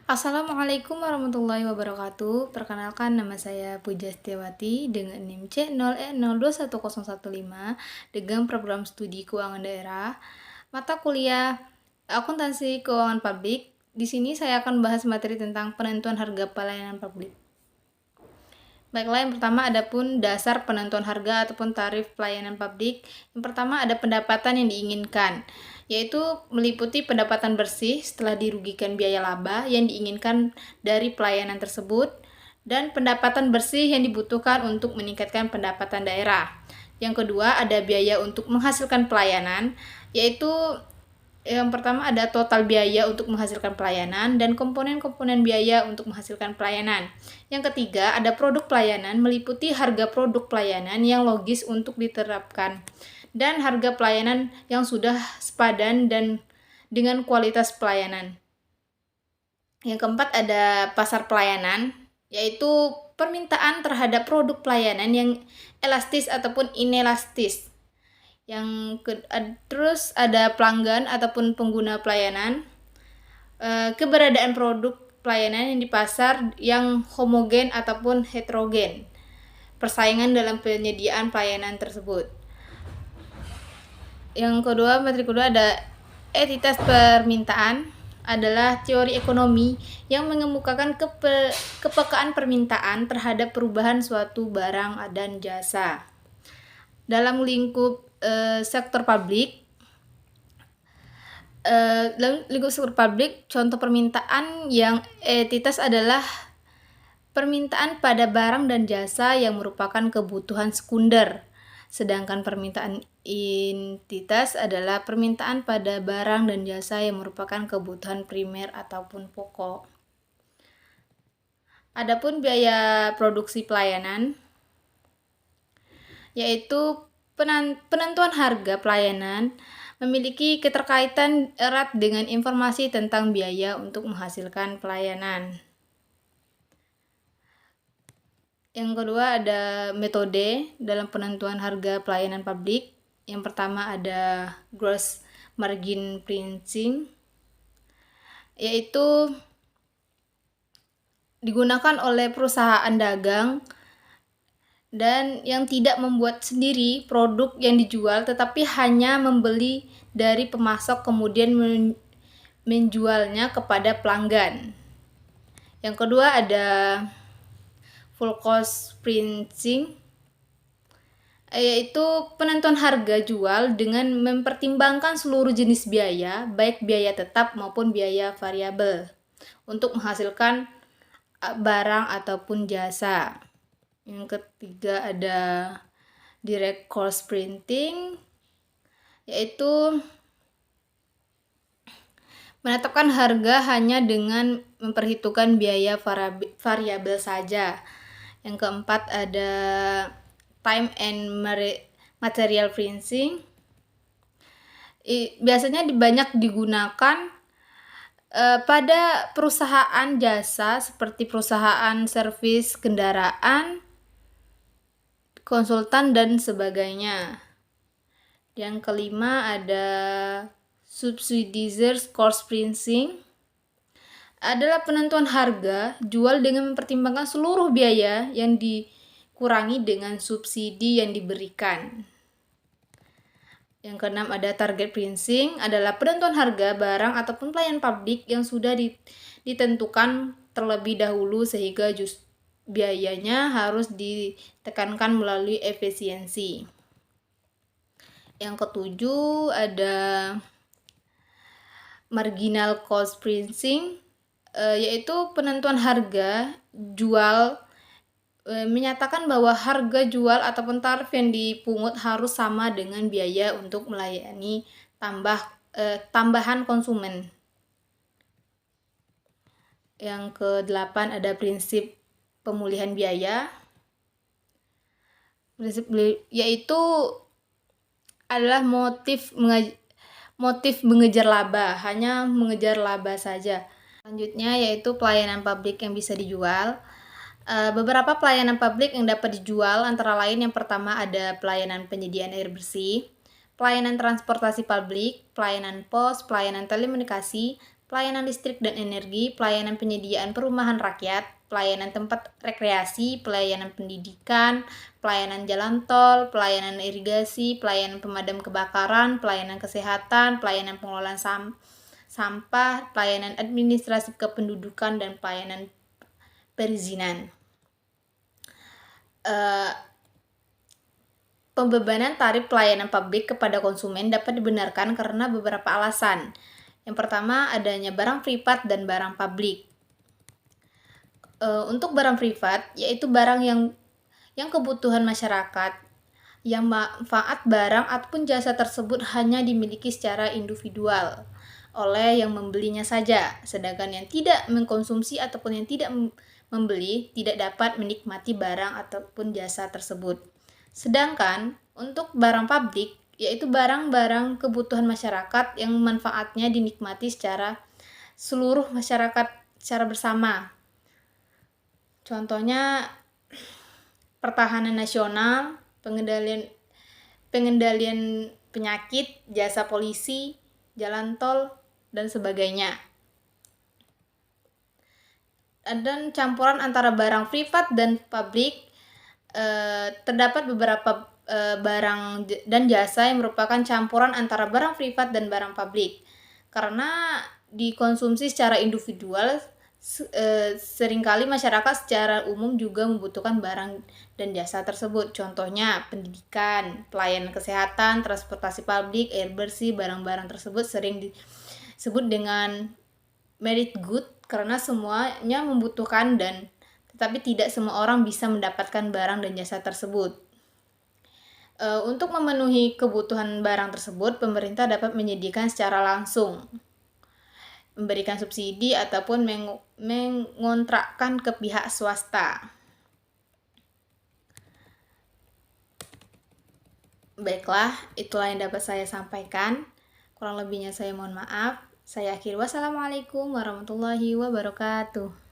Assalamualaikum warahmatullahi wabarakatuh. Perkenalkan, nama saya Puja Setiawati dengan NIM C0E021015 dengan program studi keuangan daerah, mata kuliah akuntansi keuangan publik. Di sini saya akan bahas materi tentang penentuan harga pelayanan publik. Baiklah, yang pertama adapun dasar penentuan harga ataupun tarif pelayanan publik. Yang pertama ada pendapatan yang diinginkan, yaitu meliputi pendapatan bersih setelah dirugikan biaya laba yang diinginkan dari pelayanan tersebut, dan pendapatan bersih yang dibutuhkan untuk meningkatkan pendapatan daerah. Yang kedua ada biaya untuk menghasilkan pelayanan, yaitu yang pertama ada total biaya untuk menghasilkan pelayanan dan komponen-komponen biaya untuk menghasilkan pelayanan. Yang ketiga ada produk pelayanan, meliputi harga produk pelayanan yang logis untuk diterapkan dan harga pelayanan yang sudah sepadan dan dengan kualitas pelayanan. Yang keempat ada pasar pelayanan, yaitu permintaan terhadap produk pelayanan yang elastis ataupun inelastis. Terus ada pelanggan ataupun pengguna pelayanan, keberadaan produk pelayanan yang di pasar yang homogen ataupun heterogen, persaingan dalam penyediaan pelayanan tersebut. Yang kedua, materi kedua ada entitas permintaan, adalah teori ekonomi yang mengemukakan kepekaan permintaan terhadap perubahan suatu barang dan jasa. Dalam lingkup sektor publik, contoh permintaan yang entitas adalah permintaan pada barang dan jasa yang merupakan kebutuhan sekunder, sedangkan permintaan entitas adalah permintaan pada barang dan jasa yang merupakan kebutuhan primer ataupun pokok. Adapun biaya produksi pelayanan, yaitu penentuan harga pelayanan memiliki keterkaitan erat dengan informasi tentang biaya untuk menghasilkan pelayanan. Yang kedua ada metode dalam penentuan harga pelayanan publik. Yang pertama ada gross margin pricing, yaitu digunakan oleh perusahaan dagang dan yang tidak membuat sendiri produk yang dijual, tetapi hanya membeli dari pemasok kemudian menjualnya kepada pelanggan. Yang kedua ada full cost pricing, yaitu penentuan harga jual dengan mempertimbangkan seluruh jenis biaya, baik biaya tetap maupun biaya variabel, untuk menghasilkan barang ataupun jasa. Yang ketiga ada direct cost printing, yaitu menetapkan harga hanya dengan memperhitungkan biaya variabel saja. Yang keempat ada time and material printing. Biasanya banyak digunakan pada perusahaan jasa seperti perusahaan servis kendaraan, konsultan dan sebagainya. Yang kelima ada subsidized cost pricing, adalah penentuan harga jual dengan mempertimbangkan seluruh biaya yang dikurangi dengan subsidi yang diberikan. Yang keenam ada target pricing, adalah penentuan harga barang ataupun pelayanan publik yang sudah ditentukan terlebih dahulu sehingga biayanya harus ditekankan melalui efisiensi. Yang ketujuh ada marginal cost pricing, yaitu penentuan harga jual, menyatakan bahwa harga jual ataupun tarif yang dipungut harus sama dengan biaya untuk melayani tambahan konsumen. Yang kedelapan ada prinsip pemulihan biaya, yaitu adalah motif mengejar laba, hanya mengejar laba saja. Selanjutnya yaitu pelayanan publik yang bisa dijual. Beberapa pelayanan publik yang dapat dijual antara lain yang pertama ada pelayanan penyediaan air bersih, pelayanan transportasi publik, pelayanan pos, pelayanan telekomunikasi, pelayanan listrik dan energi, pelayanan penyediaan perumahan rakyat, pelayanan tempat rekreasi, pelayanan pendidikan, pelayanan jalan tol, pelayanan irigasi, pelayanan pemadam kebakaran, pelayanan kesehatan, pelayanan pengelolaan sampah, pelayanan administrasi kependudukan, dan pelayanan perizinan. Pembebanan tarif pelayanan publik kepada konsumen dapat dibenarkan karena beberapa alasan. Yang pertama, adanya barang privat dan barang publik. Untuk barang privat, yaitu barang yang kebutuhan masyarakat, yang manfaat barang ataupun jasa tersebut hanya dimiliki secara individual oleh yang membelinya saja, sedangkan yang tidak mengkonsumsi ataupun yang tidak membeli tidak dapat menikmati barang ataupun jasa tersebut. Sedangkan untuk barang publik, yaitu barang-barang kebutuhan masyarakat yang manfaatnya dinikmati secara seluruh masyarakat secara bersama. Contohnya pertahanan nasional, pengendalian penyakit, jasa polisi, jalan tol, dan sebagainya. Dan campuran antara barang privat dan publik, terdapat beberapa barang dan jasa yang merupakan campuran antara barang privat dan barang publik. Karena dikonsumsi secara individual, seringkali masyarakat secara umum juga membutuhkan barang dan jasa tersebut. Contohnya pendidikan, pelayanan kesehatan, transportasi publik, air bersih. Barang-barang tersebut sering disebut dengan merit good karena semuanya membutuhkan, tetapi tidak semua orang bisa mendapatkan barang dan jasa tersebut. Untuk memenuhi kebutuhan barang tersebut, pemerintah dapat menyediakan secara langsung, memberikan subsidi ataupun mengontrakkan ke pihak swasta. Baiklah, itulah yang dapat saya sampaikan. Kurang lebihnya saya mohon maaf. Saya akhiri. Wassalamualaikum warahmatullahi wabarakatuh.